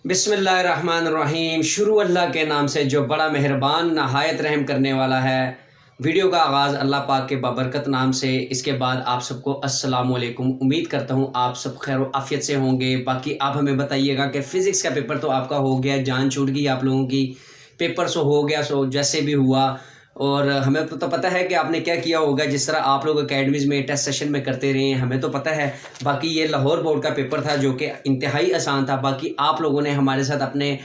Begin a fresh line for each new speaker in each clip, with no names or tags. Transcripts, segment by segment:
बिस्मिल्लाहिर्रहमानिर्रहीम। शुरू अल्लाह के नाम से जो बड़ा मेहरबान नहायत रहम करने वाला है। वीडियो का आगाज़ अल्लाह पाक के बाबरकत नाम से। इसके बाद आप सबको अस्सलामु अलैकुम। उम्मीद करता हूँ आप सब खैर व आफ़ियत से होंगे। बाकी आप हमें बताइएगा कि फ़िज़िक्स का पेपर तो आपका हो गया, जान छूट गई आप लोगों की। पेपर सो हो गया, सो जैसे भी हुआ। और हमें तो पता है कि आपने क्या किया होगा, जिस तरह आप लोग अकेडमीज़ में टेस्ट सेशन में करते रहे हैं, हमें तो पता है। बाकी ये लाहौर बोर्ड का पेपर था जो कि इंतहाई आसान था। बाकी आप लोगों ने हमारे साथ अपने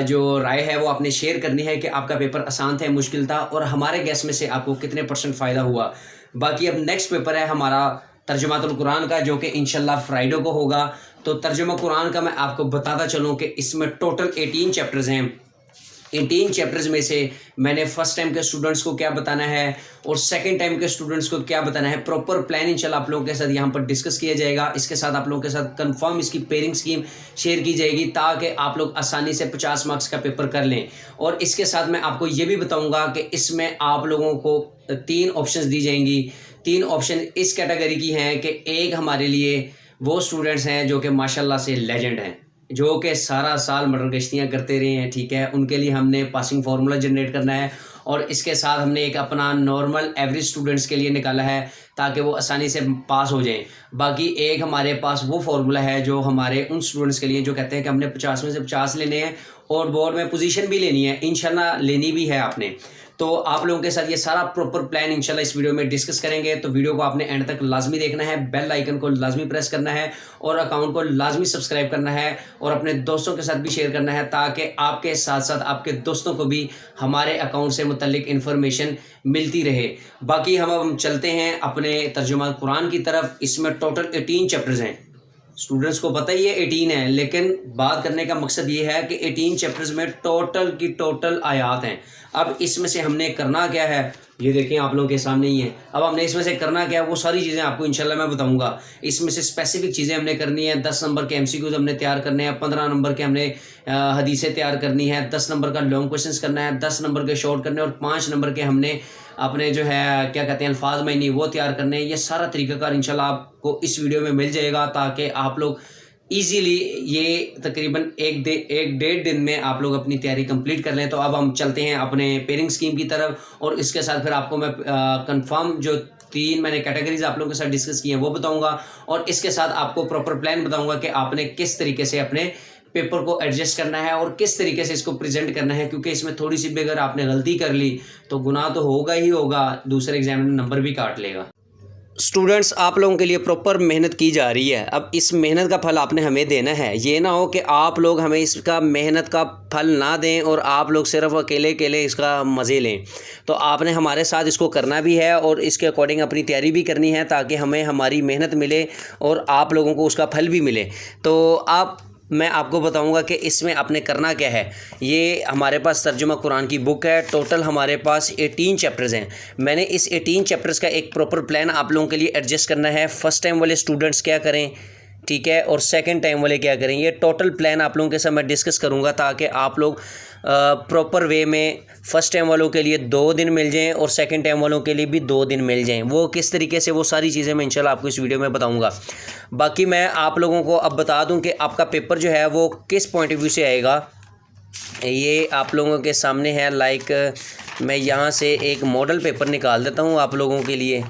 जो राय है वो आपने शेयर करनी है कि आपका पेपर आसान था, मुश्किल था, और हमारे गैस में से आपको कितने % फ़ायदा हुआ। बाकी अब नेक्स्ट पेपर है हमारा तर्जुमातुल कुरान का, जो कि इंशाल्लाह फ्राइडे को होगा। तो तर्जुमा कुरान का मैं आपको बताता चलूँ कि इसमें टोटल 18 चैप्टर्स हैं। 18 चैप्टर्स में से मैंने फर्स्ट टाइम के स्टूडेंट्स को क्या बताना है और सेकंड टाइम के स्टूडेंट्स को क्या बताना है, प्रॉपर प्लान इंशाल्लाह आप लोगों के साथ यहाँ पर डिस्कस किया जाएगा। इसके साथ आप लोगों के साथ कंफर्म इसकी पेयरिंग स्कीम शेयर की जाएगी, ताकि आप लोग आसानी से 50 मार्क्स का पेपर कर लें। और इसके साथ मैं आपको ये भी बताऊँगा कि इसमें आप लोगों को 3 ऑप्शन दी जाएंगी। 3 ऑप्शन इस कैटेगरी की हैं कि एक हमारे लिए वो स्टूडेंट्स हैं जो कि माशाल्लाह से लेजेंड हैं, जो कि सारा साल मटर गश्तियाँ करते रहे हैं, ठीक है। उनके लिए हमने पासिंग फार्मूला जनरेट करना है, और इसके साथ हमने एक अपना नॉर्मल एवरेज स्टूडेंट्स के लिए निकाला है, ताकि वो आसानी से पास हो जाएं। बाकी एक हमारे पास वो फार्मूला है जो हमारे उन स्टूडेंट्स के लिए जो कहते हैं कि हमने 50 में से 50 लेने हैं और बोर्ड में पोजीशन भी लेनी है, इंशाल्लाह लेनी भी है आपने। तो आप लोगों के साथ ये सारा प्रॉपर प्लान इंशाल्लाह इस वीडियो में डिस्कस करेंगे। तो वीडियो को आपने एंड तक लाजमी देखना है, बेल आइकन को लाजमी प्रेस करना है, और अकाउंट को लाजमी सब्सक्राइब करना है, और अपने दोस्तों के साथ भी शेयर करना है, ताकि आपके साथ साथ आपके दोस्तों को भी हमारे अकाउंट से मुतल्लिक इन्फॉर्मेशन मिलती रहे। बाकी हम चलते हैं अपने तर्जुमा कुरान की तरफ। इसमें टोटल 18 चैप्टर्स हैं। स्टूडेंट्स को पता ही है 18 है, लेकिन बात करने का मकसद ये है कि 18 चैप्टर्स में टोटल की टोटल आयात हैं। अब इसमें से हमने करना क्या है, ये देखें आप लोगों के सामने ही है। अब हमने इसमें से करना क्या है, वो सारी चीज़ें आपको इंशाल्लाह मैं बताऊंगा। इसमें से स्पेसिफिक चीज़ें हमने करनी है। 10 नंबर के MCQs हमने तैयार करने हैं, 15 नंबर के हमने हदीसें तैयार करनी है, 10 नंबर का लॉन्ग क्वेश्चंस करना है, 10 नंबर के शॉर्ट करने, और 5 नंबर के हमने अपने जो है क्या कहते हैं अल्फाज मईनी वो तैयार करने हैं। ये सारा तरीकाकार इंशाल्लाह आपको इस वीडियो में मिल जाएगा, ताकि आप लोग ईजीली ये तकरीबन एक डेढ़ दिन में आप लोग अपनी तैयारी कंप्लीट कर लें। तो अब हम चलते हैं अपने पेयरिंग स्कीम की तरफ, और इसके साथ फिर आपको मैं कंफर्म जो 3 मैंने कैटेगरीज आप लोगों के साथ डिस्कस की हैं वो बताऊंगा, और इसके साथ आपको प्रॉपर प्लान बताऊंगा कि आपने किस तरीके से अपने पेपर को एडजस्ट करना है और किस तरीके से इसको प्रेजेंट करना है। क्योंकि इसमें थोड़ी सी भी अगर आपने गलती कर ली तो गुनाह तो होगा ही होगा, दूसरे एग्जाम में नंबर भी काट लेगा। स्टूडेंट्स, आप लोगों के लिए प्रॉपर मेहनत की जा रही है। अब इस मेहनत का फल आपने हमें देना है। ये ना हो कि आप लोग हमें इसका मेहनत का फल ना दें और आप लोग सिर्फ अकेले अकेले इसका मज़े लें। तो आपने हमारे साथ इसको करना भी है, और इसके अकॉर्डिंग अपनी तैयारी भी करनी है, ताकि हमें हमारी मेहनत मिले और आप लोगों को उसका फल भी मिले। तो मैं आपको बताऊंगा कि इसमें आपने करना क्या है। ये हमारे पास तर्जुमा कुरान की बुक है। टोटल हमारे पास 18 चैप्टर्स हैं। मैंने इस 18 चैप्टर्स का एक प्रॉपर प्लान आप लोगों के लिए एडजस्ट करना है। फ़र्स्ट टाइम वाले स्टूडेंट्स क्या करें, ठीक है, और सेकंड टाइम वाले क्या करें, ये टोटल प्लान आप लोगों के साथ मैं डिस्कस करूंगा, ताकि आप लोग प्रॉपर वे में फ़र्स्ट टाइम वालों के लिए 2 दिन मिल जाएं और सेकंड टाइम वालों के लिए भी 2 दिन मिल जाएं। वो किस तरीके से, वो सारी चीज़ें मैं इंशाल्लाह आपको इस वीडियो में बताऊंगा। बाकी मैं आप लोगों को अब बता दूं कि आपका पेपर जो है वो किस पॉइंट ऑफ व्यू से आएगा। ये आप लोगों के सामने है। मैं यहाँ से एक मॉडल पेपर निकाल देता हूँ आप लोगों के लिए।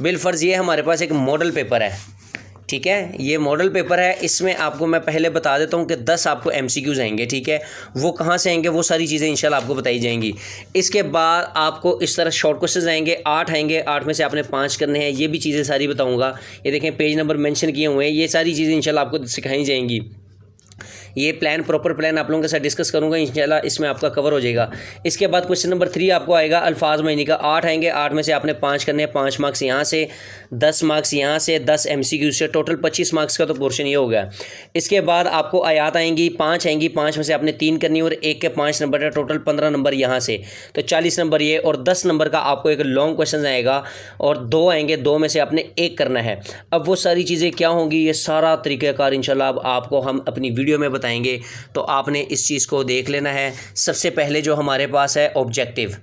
बिलफर्ज़ ये हमारे पास एक मॉडल पेपर है, ठीक है। ये मॉडल पेपर है। इसमें आपको मैं पहले बता देता हूँ कि 10 आपको MCQs आएंगे, ठीक है। वो कहाँ से आएंगे, वो सारी चीज़ें इंशाल्लाह आपको बताई जाएंगी। इसके बाद आपको इस तरह शॉर्ट क्वेश्चंस आएंगे, 8 आएंगे, 8 में से आपने 5 करने हैं। ये भी चीज़ें सारी बताऊँगा। ये देखें पेज नंबर मेंशन किए हुए हैं। ये सारी चीज़ें इंशाल्लाह आपको सिखाई जाएंगी। ये प्लान, प्रॉपर प्लान आप लोगों के साथ डिस्कस करूंगा इंशाल्लाह, इसमें आपका कवर हो जाएगा। इसके बाद क्वेश्चन नंबर 3 आपको आएगा अल्फाज मईनी का। 8 आएंगे, 8 में से आपने 5 करने हैं। 5 मार्क्स यहाँ से, 10 मार्क्स यहाँ से, 10 MCQ से, टोटल 25 मार्क्स का तो पोर्शन ये हो गया। इसके बाद आपको आयात आएंगी, 5 आएंगी, 5 में से आपने 3 करनी है, और 1 के 5 नंबर है, टोटल 15 नंबर यहाँ से, तो 40 नंबर ये, और 10 नंबर का आपको एक लॉन्ग क्वेश्चन आएगा, और 2 आएंगे, 2 में से आपने 1 करना है। अब वो सारी चीज़ें क्या होंगी, ये सारा तरीक़ाकार इंशाल्लाह अब आपको हम अपनी वीडियो में बताएंगे। तो आपने इस चीज़ को देख लेना है। सबसे पहले जो हमारे पास है ऑब्जेक्टिव,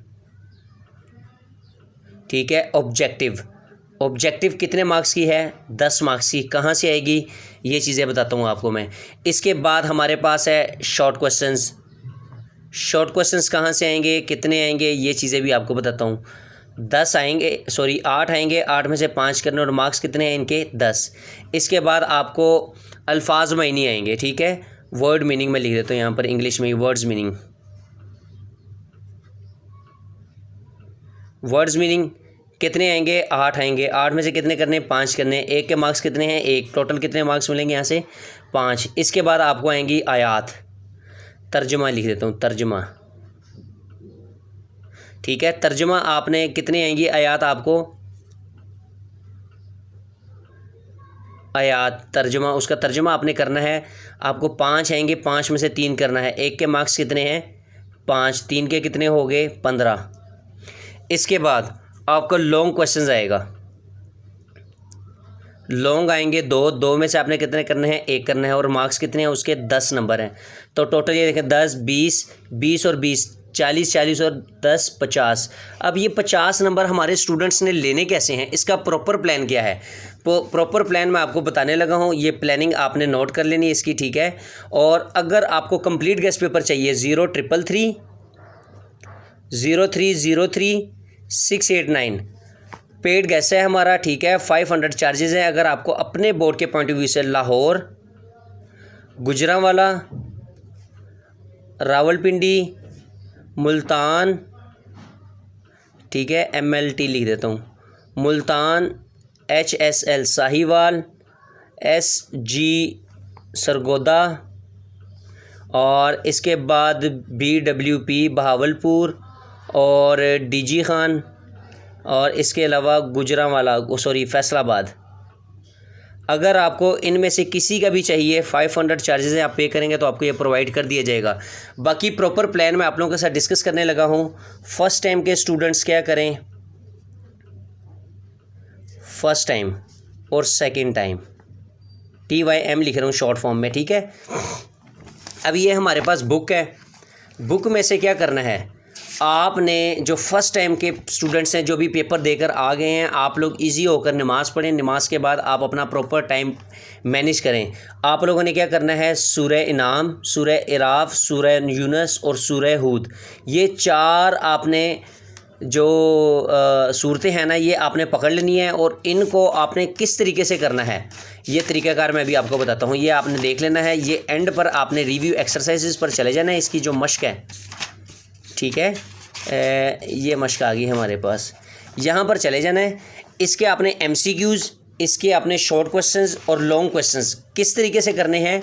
ठीक है, ऑब्जेक्टिव। ऑब्जेक्टिव कितने मार्क्स की है? 10 मार्क्स की। कहाँ से आएगी ये चीज़ें बताता हूँ आपको मैं। इसके बाद हमारे पास है शॉर्ट क्वेश्चंस। शॉर्ट क्वेश्चंस कहाँ से आएंगे, कितने आएंगे, ये चीज़ें भी आपको बताता हूँ। 10 आएंगे, सॉरी 8 आएंगे, 8 में से 5 करने और मार्क्स कितने हैं इनके? 10। इसके बाद आपको अल्फाज मायनी आएंगे, ठीक है। वर्ड मीनिंग में लिख देता हूँ यहाँ पर इंग्लिश में, वर्ड्स मीनिंग। वर्ड्स मीनिंग कितने आएंगे? 8 आएंगे। 8 में से कितने करने? 5 करने। एक के मार्क्स कितने हैं? 1। टोटल कितने मार्क्स मिलेंगे यहाँ से? 5। इसके बाद आपको आएंगी आयात। तर्जुमा लिख देता हूँ, तर्जुमा, ठीक है। तर्जुमा आपने कितनी आएंगी आयात आपको? आयात तर्जुमा, उसका तर्जुमा आपने करना है, आपको 5 आएंगे। 5 में से 3 करना है। एक के मार्क्स कितने हैं? 5। 3 के कितने हो गए? 15। इसके बाद आपको लॉन्ग क्वेश्चंस आएगा। लॉन्ग आएंगे 2 में से आपने कितने करने हैं? 1 करना है। और मार्क्स कितने हैं उसके? 10 नंबर हैं। तो टोटल ये देखें 10, 20 और 20, 40 और 10, 50। अब ये 50 नंबर हमारे स्टूडेंट्स ने लेने कैसे हैं, इसका प्रॉपर प्लान क्या है? प्रॉपर प्लान मैं आपको बताने लगा हूँ। ये प्लानिंग आपने नोट कर लेनी है इसकी, ठीक है। और अगर आपको कंप्लीट गेस्ट पेपर चाहिए 0333 0303 689 पेड गैस है हमारा, ठीक है। 500 चार्जेस है। अगर आपको अपने बोर्ड के पॉइंट ऑफ व्यू से लाहौर, गुजरांवाला, रावलपिंडी, मुल्तान, ठीक है, MLT लिख देता हूँ, मुल्तान, HSL साहिवाल, SG सरगोदा, और इसके बाद BWP बहावलपुर और DG खान, और इसके अलावा गुजरांवाला, सॉरी फैसलाबाद। अगर आपको इनमें से किसी का भी चाहिए 500 चार्जेस है, आप पे करेंगे तो आपको ये प्रोवाइड कर दिया जाएगा। बाकी प्रॉपर प्लान मैं आप लोगों के साथ डिस्कस करने लगा हूँ। फर्स्ट टाइम के स्टूडेंट्स क्या करें? फर्स्ट टाइम और सेकंड टाइम, TYM लिख रहा हूँ शॉर्ट फॉर्म में, ठीक है। अब ये हमारे पास बुक है। बुक में से क्या करना है, आपने जो फर्स्ट टाइम के स्टूडेंट्स हैं जो भी पेपर देकर आ गए हैं, आप लोग इजी होकर नमाज़ पढ़ें। नमाज के बाद आप अपना प्रॉपर टाइम मैनेज करें। आप लोगों ने क्या करना है, सूरह इनाम, सूरह इराफ, सूरह यूनस और सूरह हूद, ये 4 आपने जो सूरतें हैं ना, ये आपने पकड़ लेनी है। और इनको आपने किस तरीके से करना है, ये तरीक़ाकार मैं भी आपको बताता हूँ। ये आपने देख लेना है। ये एंड पर आपने रिव्यू एक्सरसाइजेस पर चले जाना है, इसकी जो मश्क है, ठीक है। ये मश्क आ गई हमारे पास, यहाँ पर चले जाना है। इसके आपने MCQs, इसके आपने शॉर्ट क्वेश्चंस और लॉन्ग क्वेश्चंस किस तरीके से करने हैं,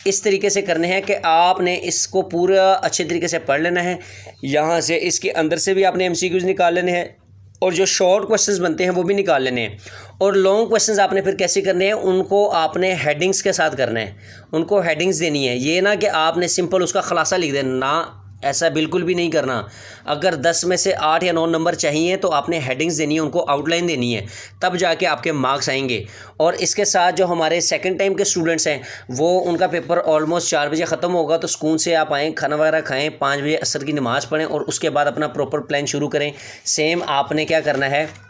इस तरीके से करने हैं कि आपने इसको पूरा अच्छे तरीके से पढ़ लेना है। यहाँ से इसके अंदर से भी आपने MCQs निकाल लेने हैं और जो शॉर्ट क्वेश्चंस बनते हैं वो भी निकाल लेने हैं। और लॉन्ग क्वेश्चंस आपने फिर कैसे करने हैं, उनको आपने हेडिंग्स के साथ करना है, उनको हेडिंग्स देनी है। ये ना कि आपने सिंपल उसका खुलासा लिख देना, ना, ऐसा बिल्कुल भी नहीं करना। अगर 10 में से 8 या 9 नंबर चाहिए तो आपने हेडिंग्स देनी है, उनको आउटलाइन देनी है, तब जाके आपके मार्क्स आएंगे। और इसके साथ जो हमारे सेकंड टाइम के स्टूडेंट्स हैं, वो उनका पेपर ऑलमोस्ट 4 बजे ख़त्म होगा, तो स्कूल से आप आएँ, खाना वगैरह खाएँ, 5 बजे असर की नमाज़ पढ़ें और उसके बाद अपना प्रॉपर प्लान शुरू करें। सेम आपने क्या करना है,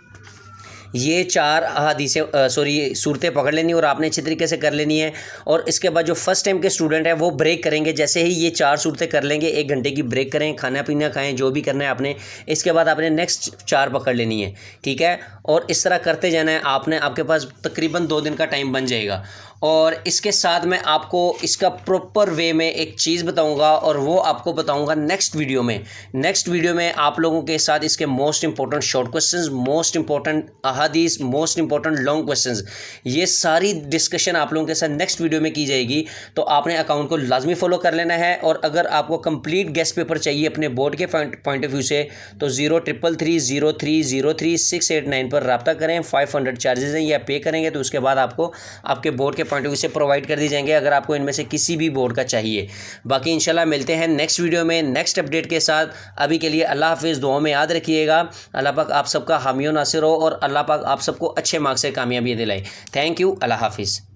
ये 4 हदीसें सूरतें पकड़ लेनी और आपने अच्छी तरीके से कर लेनी है। और इसके बाद जो फर्स्ट टाइम के स्टूडेंट हैं वो ब्रेक करेंगे। जैसे ही ये 4 सूरतें कर लेंगे, 1 घंटे की ब्रेक करें, खाना पीना खाएं, जो भी करना है आपने। इसके बाद आपने नेक्स्ट 4 पकड़ लेनी है, ठीक है। और इस तरह करते जाना है आपने। आपके पास तकरीबन 2 दिन का टाइम बन जाएगा। और इसके साथ मैं आपको इसका प्रॉपर वे में एक चीज़ बताऊंगा, और वो आपको बताऊंगा नेक्स्ट वीडियो में। नेक्स्ट वीडियो में आप लोगों के साथ इसके most important short questions, most important अहादीस, मोस्ट इंपॉर्टेंट लॉन्ग क्वेश्चंस, ये सारी डिस्कशन आप लोगों के साथ नेक्स्ट वीडियो में की जाएगी। तो आपने अकाउंट को लाजमी फॉलो कर लेना है। और अगर आपको कंप्लीट गेस्ट पेपर चाहिए अपने बोर्ड के पॉइंट ऑफ व्यू से, तो 0333030689 पर रब्ता करें। 500 चार्जेस हैं, या पे करेंगे तो उसके बाद आपको आपके बोर्ड के पॉइंट ऑफ व्यू से प्रोवाइड कर दी जाएंगे, अगर आपको इनमें से किसी भी बोर्ड का चाहिए। बाकी इंशाल्लाह मिलते हैं नेक्स्ट वीडियो में नेक्स्ट अपडेट के साथ। अभी के लिए अल्लाह हाफिज़, दुआ में याद रखिएगा। अल्लाह पाक आप सबका हामी नासिर हो और अल्लाह पाक आप सबको अच्छे मार्क्स से कामयाबी दिलाए। थैंक यू, अल्लाह हाफिज़।